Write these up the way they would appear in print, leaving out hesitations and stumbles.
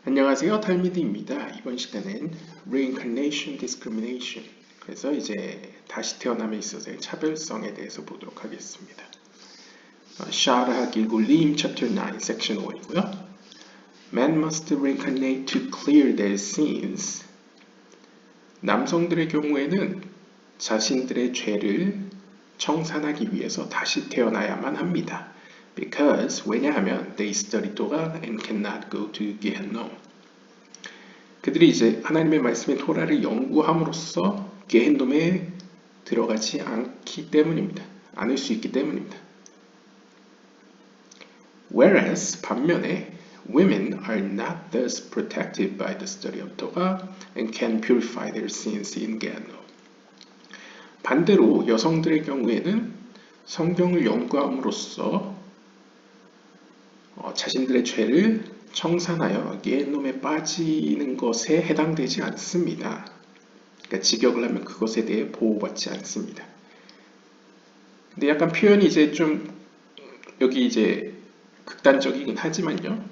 안녕하세요, 탈미드입니다. 이번 시간은 Reincarnation Discrimination, 그래서 이제 다시 태어남에 있어서의 차별성에 대해서 보도록 하겠습니다. 샤르하 길굴림 Chapter 9, Section 1이고요. Men must reincarnate to clear their sins. 남성들의 경우에는 자신들의 죄를 청산하기 위해서 다시 태어나야만 합니다. Because 왜냐하면 they study Torah and cannot go to Gehennom. 그들이 이제 하나님의 말씀의 토라를 연구함으로써 게헨돔에 들어가지 않기 때문입니다. 않을 수 있기 때문입니다. Whereas 반면에 women are not thus protected by the study of Torah and can purify their sins in Gehennom. 반대로 여성들의 경우에는 성경을 연구함으로써 자신들의 죄를 청산하여 게헨놈에 빠지는 것에 해당되지 않습니다. 그러니까 직역을 하면 그것에 대해 보호받지 않습니다. 근데 약간 표현이 이제 좀 여기 이제 극단적이긴 하지만요.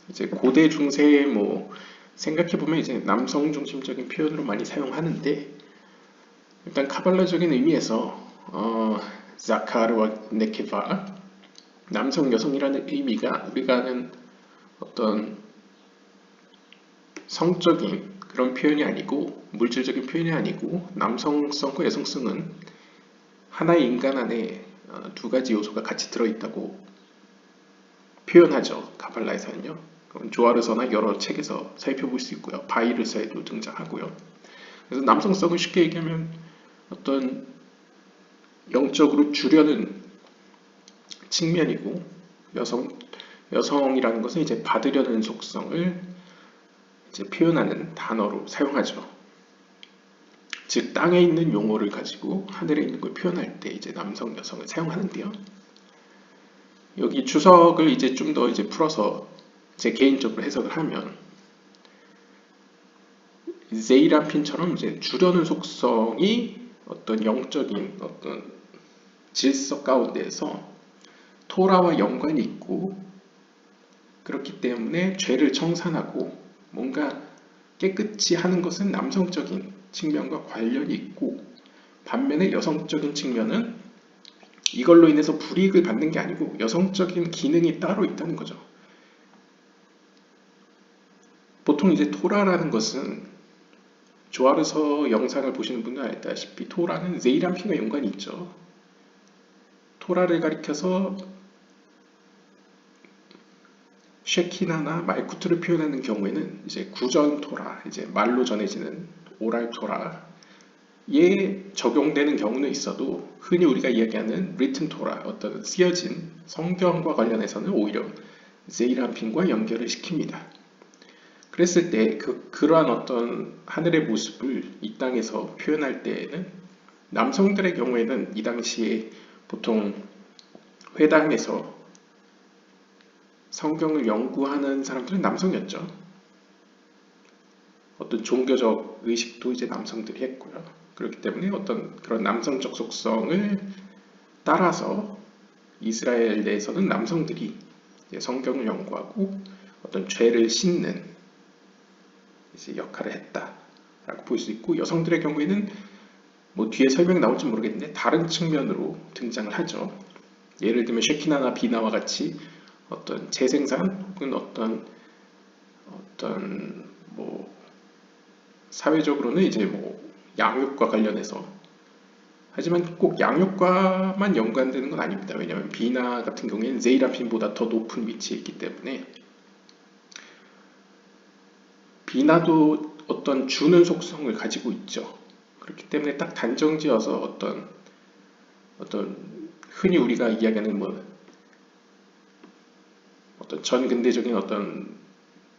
이제 고대 중세 뭐 생각해 보면 이제 남성 중심적인 표현으로 많이 사용하는데 일단 카발라적인 의미에서 자카르와 네케바 남성 여성이라는 의미가 우리가 아는 어떤 성적인 그런 표현이 아니고 물질적인 표현이 아니고 남성성과 여성성은 하나의 인간 안에 두 가지 요소가 같이 들어있다고 표현하죠. 카발라에서는요. 조아르서나 여러 책에서 살펴볼 수 있고요. 바이르서에도 등장하고요. 그래서 남성성은 쉽게 얘기하면 어떤 영적으로 주려는 측면이고 여성이라는 것은 이제 받으려는 속성을 이제 표현하는 단어로 사용하죠. 즉 땅에 있는 용어를 가지고 하늘에 있는 걸 표현할 때 이제 남성, 여성을 사용하는데요. 여기 주석을 이제 좀 더 이제 풀어서 제 개인적으로 해석을 하면 제이라핀처럼 이제 주려는 속성이 어떤 영적인 어떤 질서 가운데에서 토라와 연관이 있고 그렇기 때문에 죄를 청산하고 뭔가 깨끗이 하는 것은 남성적인 측면과 관련이 있고 반면에 여성적인 측면은 이걸로 인해서 불이익을 받는 게 아니고 여성적인 기능이 따로 있다는 거죠. 보통 이제 토라라는 것은 조아르서 영상을 보시는 분들 알다시피 토라는 제이람핀과 연관이 있죠. 토라를 가리켜서 쉐키나나 말쿠트를 표현하는 경우에는 이제 구전 토라, 이제 말로 전해지는 오랄 토라에 적용되는 경우는 있어도 흔히 우리가 이야기하는 리튼 토라, 어떤 쓰여진 성경과 관련해서는 오히려 제이람핀과 연결을 시킵니다. 그랬을 때 그러한 어떤 하늘의 모습을 이 땅에서 표현할 때에는 남성들의 경우에는 이 당시에 보통 회당에서 성경을 연구하는 사람들은 남성이었죠. 어떤 종교적 의식도 이제 남성들이 했고요. 그렇기 때문에 어떤 그런 남성적 속성을 따라서 이스라엘 내에서는 남성들이 이제 성경을 연구하고 어떤 죄를 씻는 이제 역할을 했다라고 볼 수 있고 여성들의 경우에는 뭐 뒤에 설명이 나올지 모르겠는데 다른 측면으로 등장을 하죠. 예를 들면 쉐키나나 비나와 같이 어떤 재생산 혹은 어떤 뭐 사회적으로는 이제 뭐 양육과 관련해서 하지만 꼭 양육과만 연관되는 건 아닙니다. 왜냐하면 비나 같은 경우에는 제이라핀보다 더 높은 위치에 있기 때문에 비나도 어떤 주는 속성을 가지고 있죠. 그렇기 때문에 딱 단정지어서 어떤 흔히 우리가 이야기하는 뭐 어떤 전근대적인 어떤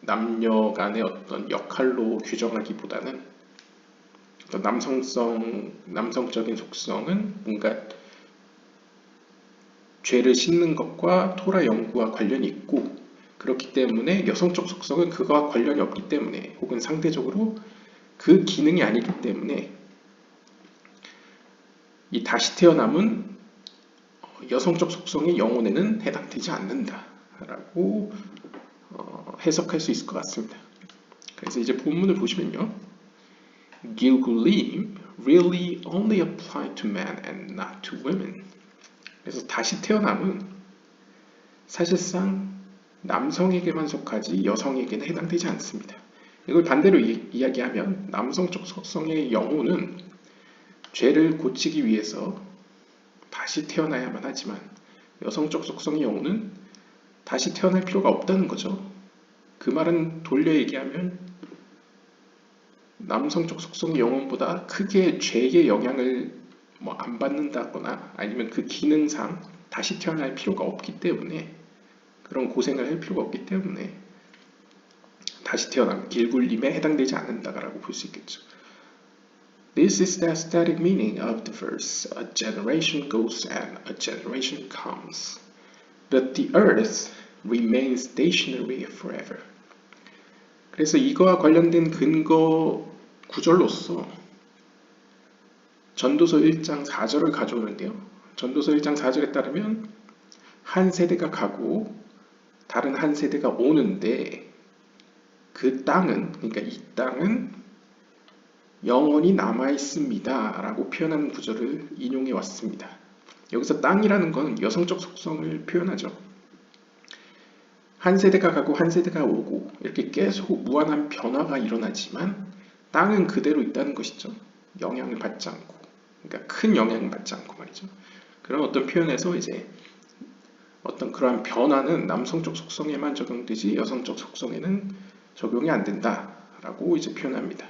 남녀 간의 어떤 역할로 규정하기보다는 어떤 남성적인 속성은 뭔가 죄를 씻는 것과 토라 연구와 관련이 있고 그렇기 때문에 여성적 속성은 그거와 관련이 없기 때문에 혹은 상대적으로 그 기능이 아니기 때문에 이 다시 태어남은 여성적 속성의 영혼에는 해당되지 않는다라고 해석할 수 있을 것 같습니다. 그래서 이제 본문을 보시면요. Gilgulim really only apply to men and not to women. 그래서 다시 태어남은 사실상 남성에게만 속하지 여성에게는 해당되지 않습니다. 이걸 반대로 이야기하면 남성적 속성의 영혼은 죄를 고치기 위해서 다시 태어나야만 하지만 여성적 속성의 영혼은 다시 태어날 필요가 없다는 거죠. 그 말은 돌려 얘기하면 남성적 속성의 영혼보다 크게 죄의 영향을 안 받는다거나 아니면 그 기능상 다시 태어날 필요가 없기 때문에 그런 고생을 할 필요가 없기 때문에 다시 태어난 길굴림에 해당되지 않는다라고 볼 수 있겠죠. This is the aesthetic meaning of the verse. A generation goes and a generation comes, but the earth remains stationary forever. 그래서 이거와 관련된 근거 구절로서 전도서 1장 4절을 가져오는데요. 전도서 1장 4절에 따르면 한 세대가 가고 다른 한 세대가 오는데 그 땅은, 그러니까 이 땅은 영원히 남아있습니다 라고 표현하는 구절을 인용해 왔습니다. 여기서 땅이라는 건 여성적 속성을 표현하죠. 한 세대가 가고 한 세대가 오고 이렇게 계속 무한한 변화가 일어나지만 땅은 그대로 있다는 것이죠. 영향을 받지 않고, 그러니까 큰 영향을 받지 않고 말이죠. 그런 어떤 표현에서 이제 어떤 그러한 변화는 남성적 속성에만 적용되지 여성적 속성에는 적용이 안 된다라고 이제 표현합니다.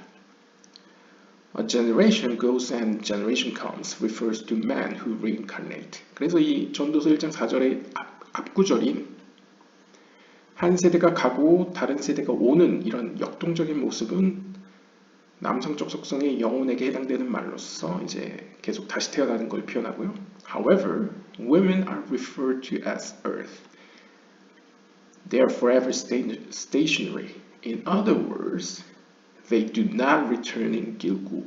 A generation goes and generation comes refers to men who reincarnate. 그래서 이 전도서 1장 4절의 앞구절인 한 세대가 가고 다른 세대가 오는 이런 역동적인 모습은 남성적 속성의 영혼에게 해당되는 말로서 이제 계속 다시 태어나는 걸 표현하고요. However, women are referred to as earth. They are forever stationary. In other words, they do not return in Gilgul.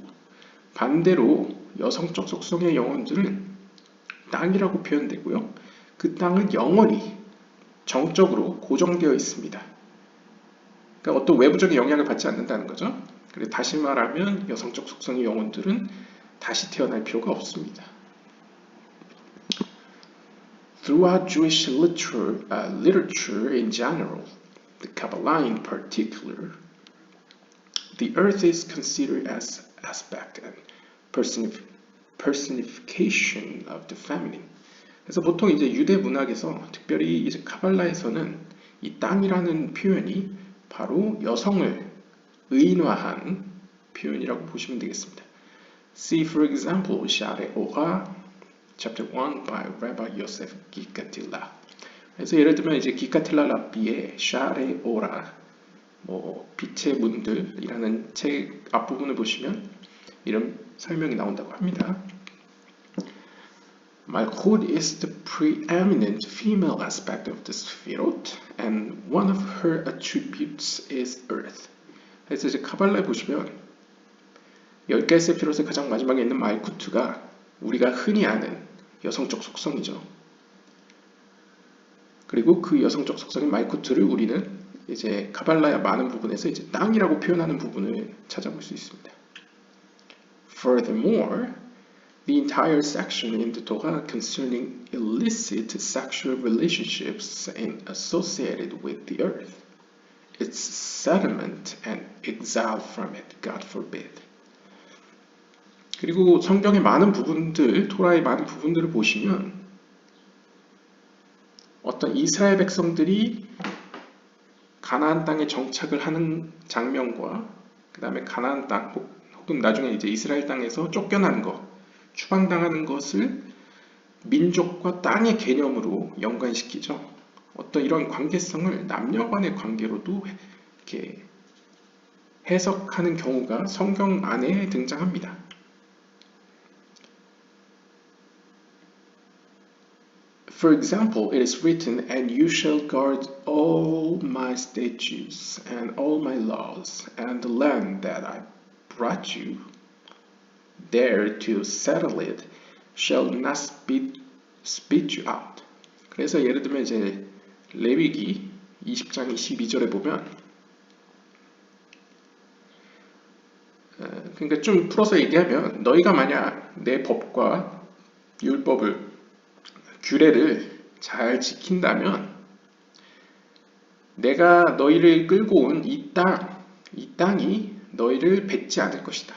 반대로 여성적 속성의 영혼들은 땅이라고 표현되고요. 그 땅은 영원히 정적으로 고정되어 있습니다. 그러니까 어떤 외부적인 영향을 받지 않는다는 거죠. 그리고 다시 말하면 여성적 속성의 영혼들은 다시 태어날 필요가 없습니다. Throughout Jewish literature in general, the Kabbalah in particular, the earth is considered as aspect and personification of the feminine. 그래서 보통 이제 유대 문학에서 특별히 이제 카발라에서는 이 땅이라는 표현이 바로 여성을 의인화한 표현이라고 보시면 되겠습니다. See for example, Sha'arei Orah, chapter 1 by Rabbi Yosef Gikatilla. 그래서 예를 들면 이제 기카틸라 랍비의 Sha'arei Orah, 빛의 문들이라는 책 앞부분을 보시면 이런 설명이 나온다고 합니다. Malchut is the preeminent female aspect of the Sefirot, and one of her attributes is earth. 그래서 이제 카발라에 보시면 10개의 세피롯의 가장 마지막에 있는 말쿠트가 우리가 흔히 아는 여성적 속성이죠. 그리고 그 여성적 속성인 말쿠트를 우리는 이제 카발라의 많은 부분에서 이제 땅이라고 표현하는 부분을 찾아볼 수 있습니다. Furthermore, the entire section in the Torah concerning illicit sexual relationships associated with the earth, its settlement and exile from it, God forbid. 그리고 성경의 많은 부분들, 토라의 많은 부분들을 보시면 어떤 이스라엘 백성들이 가나안 땅에 정착을 하는 장면과 그 다음에 가나안 땅 혹은 나중에 이제 이스라엘 땅에서 쫓겨나는 것, 추방당하는 것을 민족과 땅의 개념으로 연관시키죠. 어떤 이런 관계성을 남녀 간의 관계로도 이렇게 해석하는 경우가 성경 안에 등장합니다. For example, it is written, "And you shall guard all my statutes and all my laws, and the land that I brought you there to settle it shall not spit you out." 그래서 예를 들면 이제 레위기 20장 22절에 보면 그러니까 좀 풀어서 얘기하면 너희가 만약 내 법과 율법을 규례를 잘 지킨다면 내가 너희를 끌고 온 이 땅이 너희를 뱉지 않을 것이다.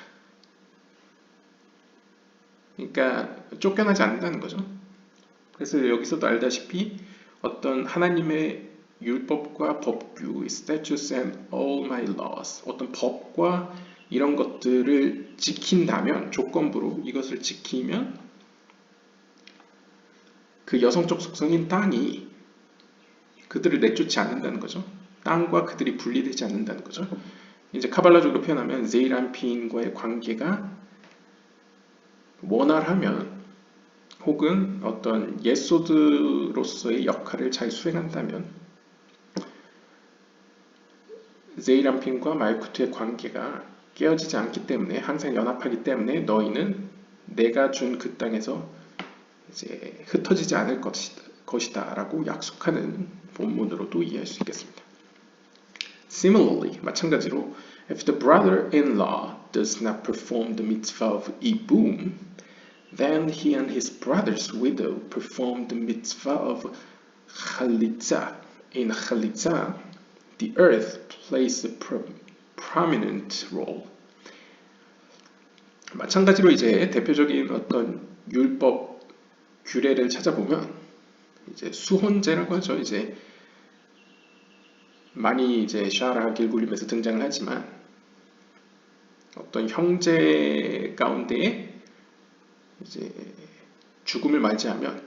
그러니까 쫓겨나지 않는다는 거죠. 그래서 여기서도 알다시피 어떤 하나님의 율법과 법규, statutes and all my laws, 어떤 법과 이런 것들을 지킨다면, 조건부로 이것을 지키면 그 여성적 속성인 땅이 그들을 내쫓지 않는다는 거죠. 땅과 그들이 분리되지 않는다는 거죠. 이제 카발라적으로 표현하면 제이란피인과의 관계가 원활하면 혹은 어떤 예소드로서의 역할을 잘 수행한다면 제이란핀과 말쿠트의 관계가 깨어지지 않기 때문에 항상 연합하기 때문에 너희는 내가 준 그 땅에서 이제 흩어지지 않을 것이다 라고 약속하는 본문으로도 이해할 수 있겠습니다. Similarly, 마찬가지로 if the brother-in-law does not perform the mitzvah of ibum, then he and his brother's widow perform the mitzvah of chalitza. In chalitza, the earth plays a prominent role. 마찬가지로 이제 대표적인 어떤 율법 규례를 찾아보면 이제 수혼제라고 하죠. 이제 많이 이제 샤라 길굴림에서 등장을 하지만 어떤 형제 가운데에 이제 죽음을 맞이하면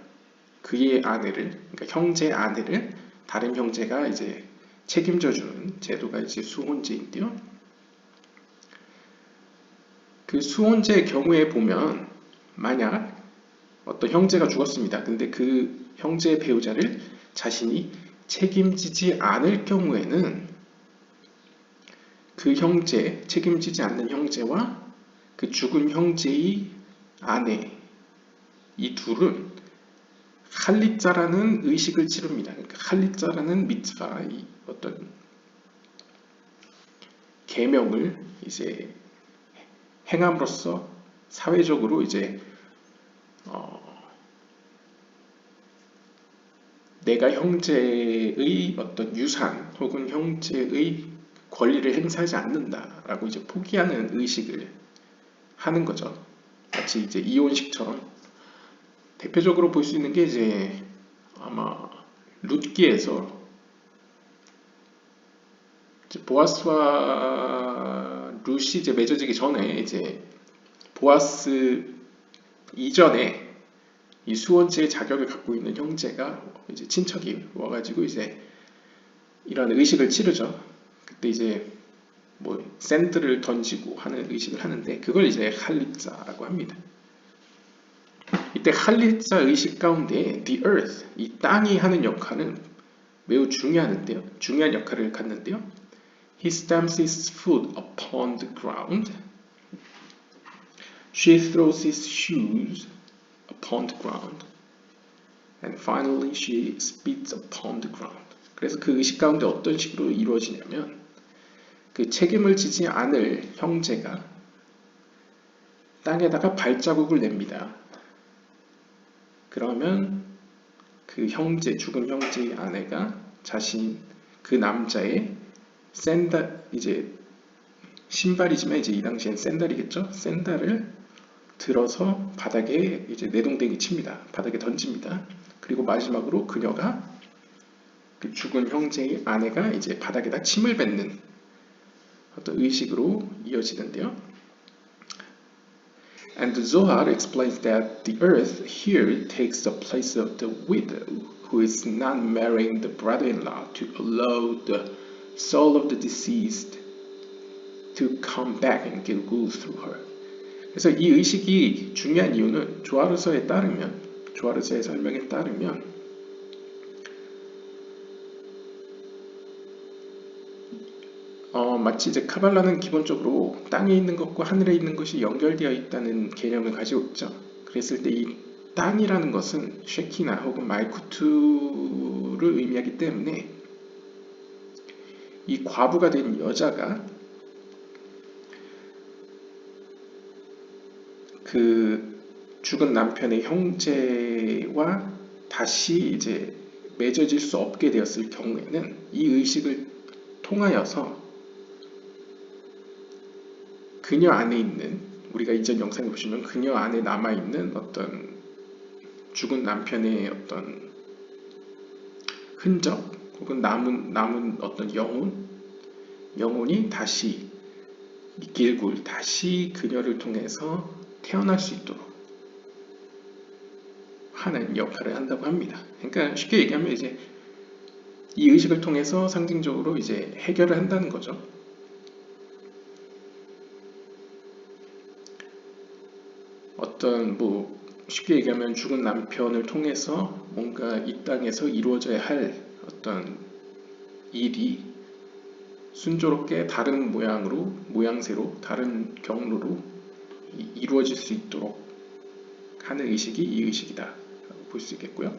그의 아내를, 그러니까 형제 아내를 다른 형제가 이제 책임져 주는 제도가 이제 수혼제인데요. 그 수혼제의 경우에 보면 만약 어떤 형제가 죽었습니다. 근데 그 형제의 배우자를 자신이 책임지지 않을 경우에는 그 형제, 책임지지 않는 형제와 그 죽은 형제의 아내, 이 둘은 할리자라는 의식을 치릅니다. 그러니까 할리자라는 미tzva, 이 어떤 계명을 이제 행함으로써 사회적으로 이제 내가 형제의 어떤 유산 혹은 형제의 권리를 행사하지 않는다라고 이제 포기하는 의식을 하는 거죠. 마치 이제 이혼식처럼 대표적으로 볼 수 있는 게 이제 아마 룻기에서 보아스와 룻이 이제 맺어지기 전에 이제 보아스 이전에 이 수원제의 자격을 갖고 있는 형제가 이제 친척이 와가지고 이제 이런 의식을 치르죠. 그때 이제 뭐 샌드를 던지고 하는 의식을 하는데 그걸 이제 할리자라고 합니다. 이때 할리자 의식 가운데 the earth, 이 땅이 하는 역할은 매우 중요한 역할을 갖는데요. He stamps his foot upon the ground. She throws his shoes upon the ground. And finally she spits upon the ground. 그래서 그 의식 가운데 어떤 식으로 이루어지냐면 그 책임을 지지 않을 형제가 땅에다가 발자국을 냅니다. 그러면 그 형제, 죽은 형제의 아내가 그 남자의 샌들, 이제 신발이지만 이제 이 당시엔 샌들이겠죠? 샌들을 들어서 바닥에 이제 내동댕이 칩니다. 바닥에 던집니다. 그리고 마지막으로 그녀가 그 죽은 형제의 아내가 이제 바닥에다 침을 뱉는 어떤 의식으로 이어지는데요. And the Zohar explains that the earth here takes the place of the widow who is not marrying the brother-in-law to allow the soul of the deceased to come back and get good through her. 그래서 이 의식이 중요한 이유는 조아르서의 설명에 따르면 마치 이제 카발라는 기본적으로 땅에 있는 것과 하늘에 있는 것이 연결되어 있다는 개념을 가지고 있죠. 그랬을 때 이 땅이라는 것은 쉐키나 혹은 말쿠투를 의미하기 때문에 이 과부가 된 여자가 그 죽은 남편의 형제와 다시 이제 맺어질 수 없게 되었을 경우에는 이 의식을 통하여서 그녀 안에 있는, 우리가 이전 영상에 보시면 그녀 안에 남아있는 어떤 죽은 남편의 어떤 흔적 혹은 남은 어떤 영혼이 다시 길굴 다시 그녀를 통해서 태어날 수 있도록 하는 역할을 한다고 합니다. 그러니까 쉽게 얘기하면 이제 이 의식을 통해서 상징적으로 이제 해결을 한다는 거죠. 어떤 뭐 쉽게 얘기하면 죽은 남편을 통해서 뭔가 이 땅에서 이루어져야 할 어떤 일이 순조롭게 다른 모양새로, 다른 경로로 이루어질 수 있도록 하는 의식이 이 의식이다 볼 수 있겠고요.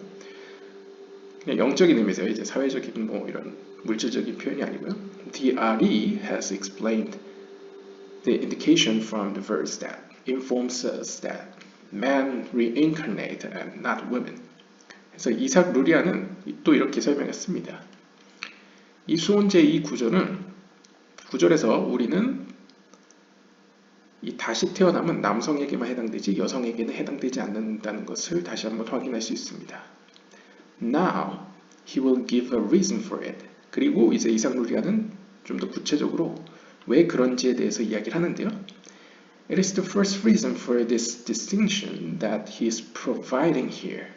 그냥 영적인 의미에서 이제 사회적인 뭐 이런 물질적인 표현이 아니고요. The RE has explained the indication from the verse that informs us that men reincarnate and not women. 그래서 이삭 루리아는 또 이렇게 설명했습니다. 이 수혼제 이 구절에서 우리는 이 다시 태어남은 남성에게만 해당되지 여성에게는 해당되지 않는다는 것을 다시 한번 확인할 수 있습니다. Now he will give a reason for it. 그리고 이제 이삭 루리아는 좀 더 구체적으로 왜 그런지에 대해서 이야기를 하는데요. It is the first reason for this distinction that he is providing here,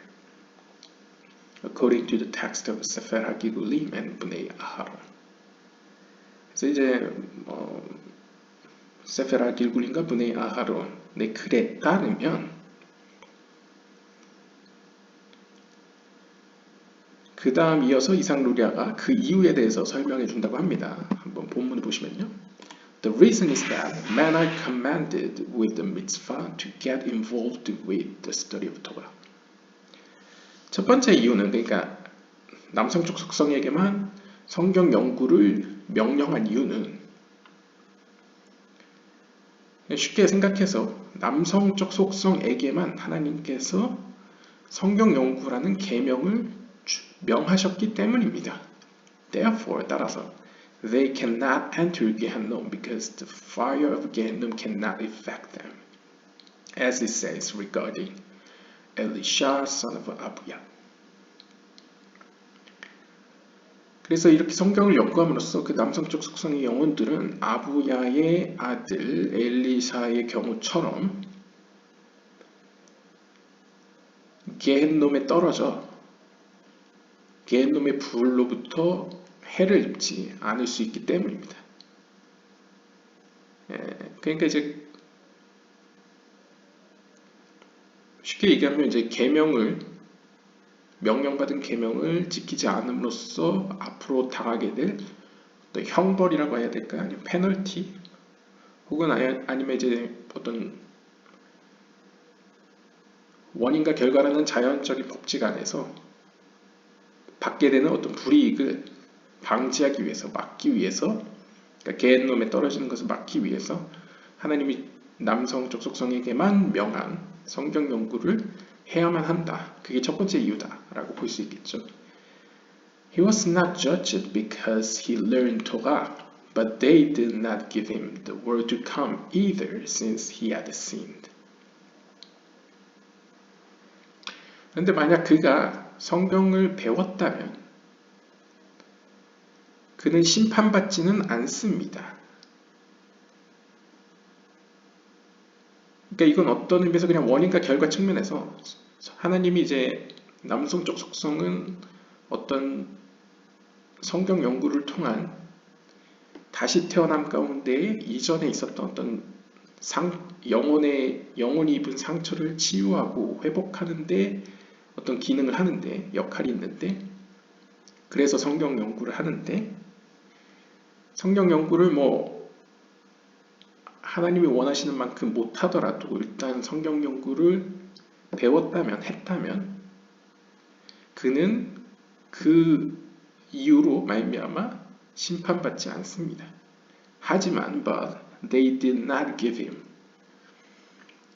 according to the text of Sefer HaGilgulim and Bnei Aharon. 그래서 이제 세페라 길굴림과 브네이 아하론의 글에 따르면 그 다음 이어서 이삭 루리아가 그 이유에 대해서 설명해 준다고 합니다. 한번 본문을 보시면요. The reason is that men are commanded with the mitzvah to get involved with the study of Torah. 첫 번째 이유는 그러니까 남성적 속성에게만 성경 연구를 명령한 이유는 쉽게 생각해서 남성적 속성에게만 하나님께서 성경 연구라는 계명을 명하셨기 때문입니다. Therefore, 따라서 they cannot enter Gehennom because the fire of Gehennom cannot affect them, as it says regarding Elisha, son of Abuya. 그래서 이렇게 성경을 연구함으로써 그 남성적 속성의 영혼들은 아부야의 아들 엘리사의 경우처럼 게헨놈에 떨어져 게헨놈의 불로부터 해를 입지 않을 수 있기 때문입니다. 그러니까 이제 쉽게 얘기하면 이제 명령받은 계명을 지키지 않음으로써 앞으로 당하게 될 어떤 형벌이라고 해야 될까요? 아니면 페널티? 혹은 아니면 이제 어떤 원인과 결과라는 자연적인 법칙 안에서 받게 되는 어떤 불이익을 방지하기 위해서, 막기 위해서, 그러니까 게헨놈에 떨어지는 것을 막기 위해서 하나님이 남성적 속성에게만 명한 성경 연구를 해야만 한다. 그게 첫 번째 이유다라고 볼 수 있겠죠. He was not judged because he learned Torah, but they did not give him the world to come either, since he had sinned. 그런데 만약 그가 성경을 배웠다면 그는 심판받지는 않습니다. 그러니까 이건 어떤 의미에서 그냥 원인과 결과 측면에서 하나님이 이제 남성적 속성은 어떤 성경 연구를 통한 다시 태어남 가운데 이전에 있었던 어떤 영혼이 입은 상처를 치유하고 회복하는데 어떤 기능을 하는데 역할이 있는데 그래서 성경 연구를 하는데 성경 연구를 뭐 하나님이 원하시는 만큼 못하더라도 일단 성경 연구를 했다면 그는 그 이유로 말미암아 심판받지 않습니다. 하지만 but they did not give him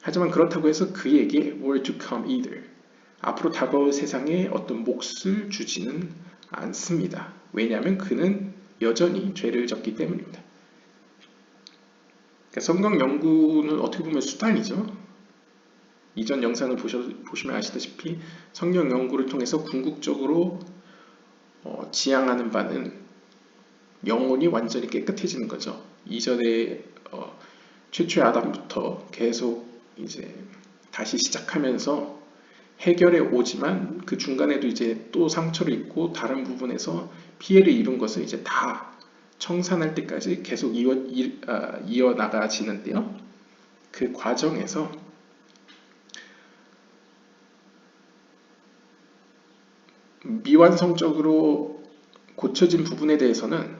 하지만 그렇다고 해서 그에게 were to come either. 앞으로 다가올 세상에 어떤 몫을 주지는 않습니다. 왜냐하면 그는 여전히 죄를 졌기 때문입니다. 그러니까 성경 연구는 어떻게 보면 수단이죠. 이전 영상을 보시면 아시다시피 성경 연구를 통해서 궁극적으로 지향하는 바는 영혼이 완전히 깨끗해지는 거죠. 이전에 최초의 아담부터 계속 이제 다시 시작하면서 해결해 오지만 그 중간에도 이제 또 상처를 입고 다른 부분에서 피해를 입은 것을 이제 다 청산할 때까지 계속 이어나가지는데요. 그 과정에서 미완성적으로 고쳐진 부분에 대해서는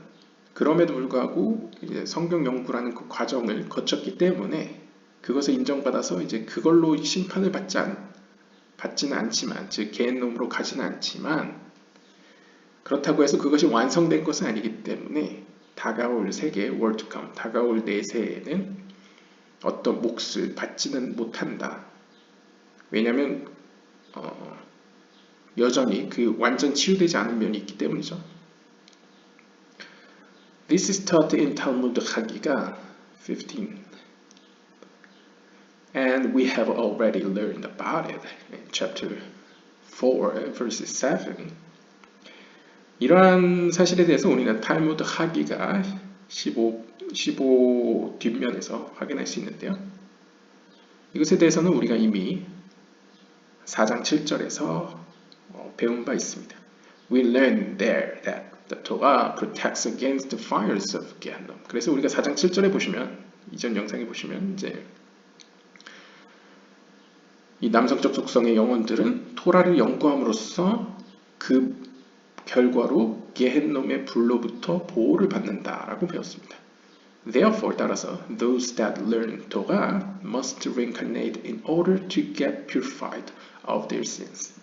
그럼에도 불구하고 이제 성경 연구라는 그 과정을 거쳤기 때문에 그것을 인정받아서 이제 그걸로 심판을 받지는 않지만, 즉 게헨놈으로 가지는 않지만, 그렇다고 해서 그것이 완성된 것은 아니기 때문에 다가올 세계, world to come, 다가올 내세에는 어떤 몫을 받지는 못한다. 왜냐하면 여전히 그 완전 치유되지 않은 면이 있기 때문이죠. This is taught in Talmud Chagiga 15. And we have already learned about it in chapter 4, verses 7. 이러한 사실에 대해서 우리는 탈무드 하기가 15 뒷면에서 확인할 수 있는데요. 이것에 대해서는 우리가 이미 4장 7절에서 배운 바 있습니다. We learn there that the Torah protects against the fires of Gehenna. 그래서 우리가 4장 7절에 보시면, 이전 영상에 보시면 이제 이 남성적 속성의 영혼들은 토라를 연구함으로써 그 결과로 게헨놈의 불로부터 보호를 받는다라고 배웠습니다. Therefore, 따라서 those that learn Torah must reincarnate in order to get purified of their sins.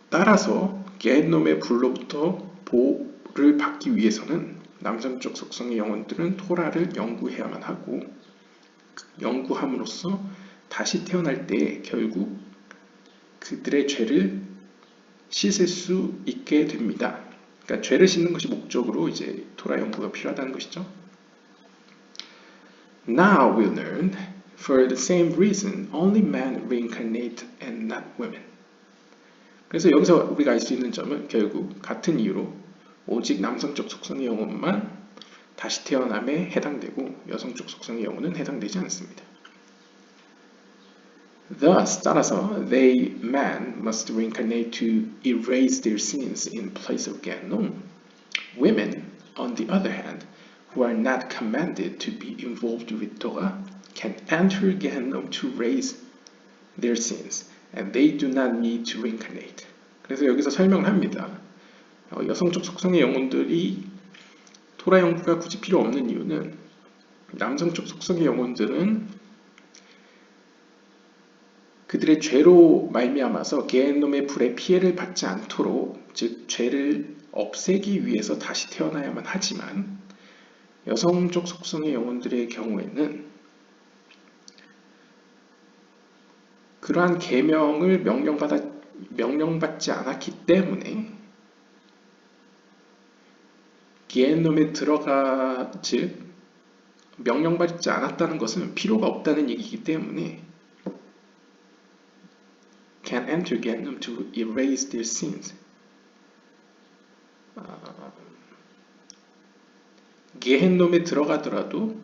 따라서 게헨놈의 불로부터 보호를 받기 위해서는 남성적 속성의 영혼들은 토라를 연구해야만 하고 연구함으로써 다시 태어날 때 결국 그들의 죄를 씻을 수 있게 됩니다. 그러니까 죄를 씻는 것이 목적으로 이제 토라 연구가 필요하다는 것이죠. Now we learn, for the same reason, only men reincarnate and not women. 그래서 여기서 우리가 알 수 있는 점은 결국 같은 이유로 오직 남성적 속성의 영혼만 다시 태어남에 해당되고 여성적 속성의 영혼은 해당되지 않습니다. Thus, 따라서 they, men, must reincarnate to erase their sins in place of Gehennom. Women, on the other hand, who are not commanded to be involved with Torah, can enter Gehennom to erase their sins, and they do not need to reincarnate. 그래서 여기서 설명을 합니다. 여성적 속성의 영혼들이 토라 연구가 굳이 필요 없는 이유는 남성적 속성의 영혼들은 그들의 죄로 말미암아서 게헨놈의 불의 피해를 받지 않도록, 즉 죄를 없애기 위해서 다시 태어나야만 하지만 여성적 속성의 영혼들의 경우에는 그러한 계명을 명령받지 않았기 때문에 게헨놈에 즉 명령받지 않았다는 것은 필요가 없다는 얘기이기 때문에 can enter Gehennom to erase their sins. 게헨놈에 들어가더라도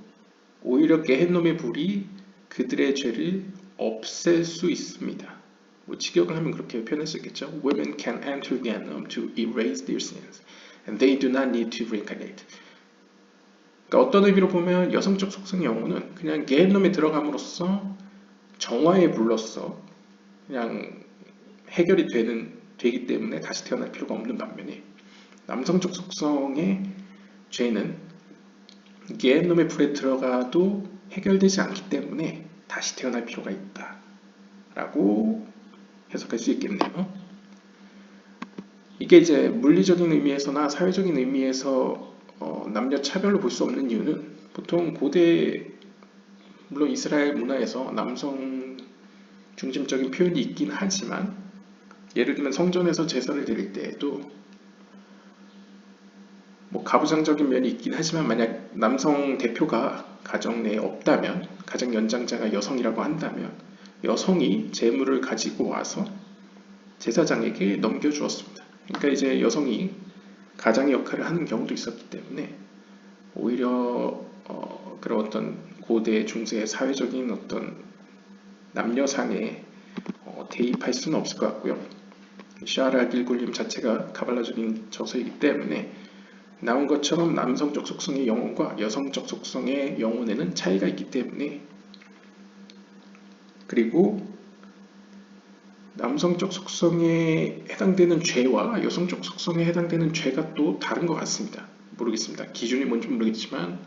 오히려 게헨놈의 불이 그들의 죄를 없앨 수 있습니다. 직역을 하면 그렇게 표현할 수 있겠죠. Women can enter Gehennom to erase their sins, and they do not need to reincarnate. 그러니까 어떤 의미로 보면 여성적 속성의 영혼은 그냥 게헨놈에 들어감으로써 정화의 불로써 그냥 해결이 되기 때문에 다시 태어날 필요가 없는 반면에 남성적 속성의 죄는 게헨놈의 불에 들어가도 해결되지 않기 때문에 다시 태어날 필요가 있다 라고 해석할 수 있겠네요. 이게 이제 물리적인 의미에서나 사회적인 의미에서 남녀 차별로 볼 수 없는 이유는 보통 고대 물론 이스라엘 문화에서 남성 중심적인 표현이 있긴 하지만 예를 들면 성전에서 제사를 드릴 때에도 뭐 가부장적인 면이 있긴 하지만 만약 남성 대표가 가정 내에 없다면 가장 연장자가 여성이라고 한다면 여성이 제물을 가지고 와서 제사장에게 넘겨주었습니다. 그러니까 이제 여성이 가장의 역할을 하는 경우도 있었기 때문에 오히려 그런 어떤 고대 중세 사회적인 어떤 남녀상에 대입할 수는 없을 것 같고요. 샤라 길굴림 자체가 가발라적인 저서이기 때문에 나온 것처럼 남성적 속성의 영혼과 여성적 속성의 영혼에는 차이가 있기 때문에 그리고 남성적 속성에 해당되는 죄와 여성적 속성에 해당되는 죄가 또 다른 것 같습니다. 모르겠습니다. 기준이 뭔지 모르겠지만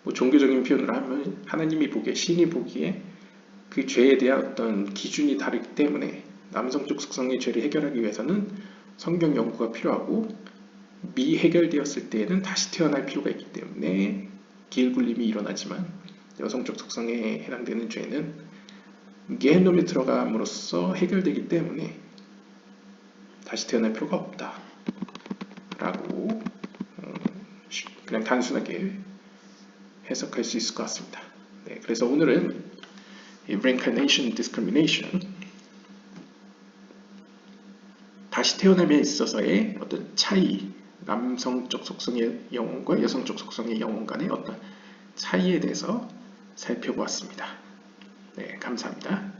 뭐 종교적인 표현으로 하면 하나님이 보기에 신이 보기에 그 죄에 대한 어떤 기준이 다르기 때문에 남성적 속성의 죄를 해결하기 위해서는 성경 연구가 필요하고 미해결되었을 때에는 다시 태어날 필요가 있기 때문에 기일굴림이 일어나지만 여성적 속성에 해당되는 죄는 게헨놈에 들어감으로써 해결되기 때문에 다시 태어날 필요가 없다 라고 그냥 단순하게 해석할 수 있을 것 같습니다. 네, 그래서 오늘은 이 reincarnation discrimination 다시 태어남에 있어서의 어떤 차이, 남성적 속성의 영혼과 여성적 속성의 영혼 간의 어떤 차이에 대해서 살펴보았습니다. 네, 감사합니다.